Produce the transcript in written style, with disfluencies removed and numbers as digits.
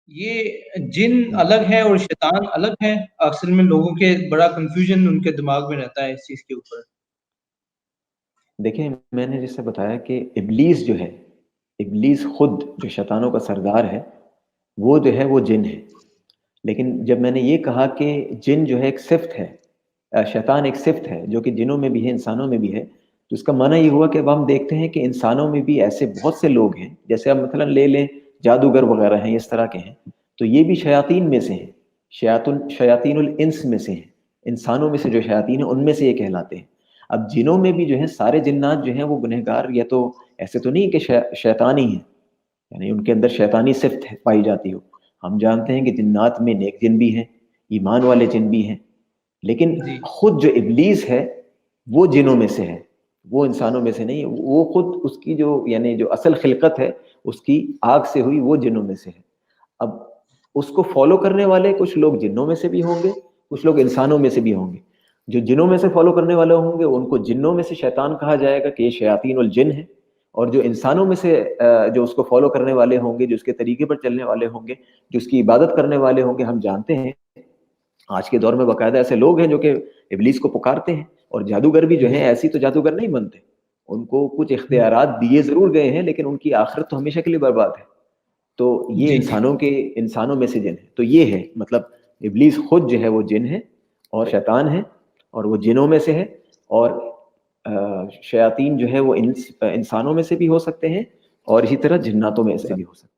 یہ جن الگ ہے اور شیطان الگ ہے، اکثر میں لوگوں کے بڑا کنفیوژن ان کے دماغ میں رہتا ہے اس چیز کے اوپر۔ دیکھیں میں نے جیسے بتایا کہ ابلیس جو ہے، ابلیس خود جو شیطانوں کا سردار ہے، وہ جو ہے وہ جن ہے۔ لیکن جب میں نے یہ کہا کہ جن جو ہے ایک صفت ہے، شیطان ایک صفت ہے جو کہ جنوں میں بھی ہے انسانوں میں بھی ہے، تو اس کا معنی یہ ہوا کہ اب ہم دیکھتے ہیں کہ انسانوں میں بھی ایسے بہت سے لوگ ہیں، جیسے اب مثلا لے لیں جادوگر وغیرہ ہیں، اس طرح کے ہیں، تو یہ بھی شیاطین میں سے ہیں، شیاطین الانس میں سے ہیں، انسانوں میں سے جو شیاطین ہیں ان میں سے یہ کہلاتے ہیں۔ اب جنوں میں بھی جو ہے سارے جنات جو ہیں وہ گنہگار، یا تو ایسے تو نہیں کہ شیطانی ہیں، یعنی ان کے اندر شیطانی صفت پائی جاتی ہو۔ ہم جانتے ہیں کہ جنات میں نیک جن بھی ہیں، ایمان والے جن بھی ہیں، لیکن جی خود جو ابلیس ہے وہ جنوں میں سے ہے، وہ انسانوں میں سے نہیں، وہ خود اس کی جو یعنی جو اصل خلقت ہے اس کی آگ سے ہوئی، وہ جنوں میں سے ہے۔ اب اس کو فالو کرنے والے کچھ لوگ جنوں میں سے بھی ہوں گے، کچھ لوگ انسانوں میں سے بھی ہوں گے۔ جو جنوں میں سے فالو کرنے والے ہوں گے ان کو جنوں میں سے شیطان کہا جائے گا کہ یہ شیاطین الجن ہے، اور جو انسانوں میں سے جو اس کو فالو کرنے والے ہوں گے، جو اس کے طریقے پر چلنے والے ہوں گے، جو اس کی عبادت کرنے والے ہوں گے، ہم جانتے ہیں آج کے دور میں باقاعدہ ایسے لوگ ہیں جو کہ ابلیس کو پکارتے ہیں، اور جادوگر بھی جو ہیں ایسی تو جادوگر نہیں بنتے، ان کو کچھ اختیارات دیے ضرور گئے ہیں لیکن ان کی آخرت تو ہمیشہ کے لیے برباد ہے۔ تو یہ جی انسانوں میں سے جن ہے، تو یہ ہے مطلب ابلیس خود جو ہے وہ جن ہے اور شیطان ہے، اور وہ جنوں میں سے ہے، اور شیاطین جو ہے وہ انسانوں میں سے بھی ہو سکتے ہیں، اور اسی طرح جناتوں میں سے بھی ہو سکتے ہیں۔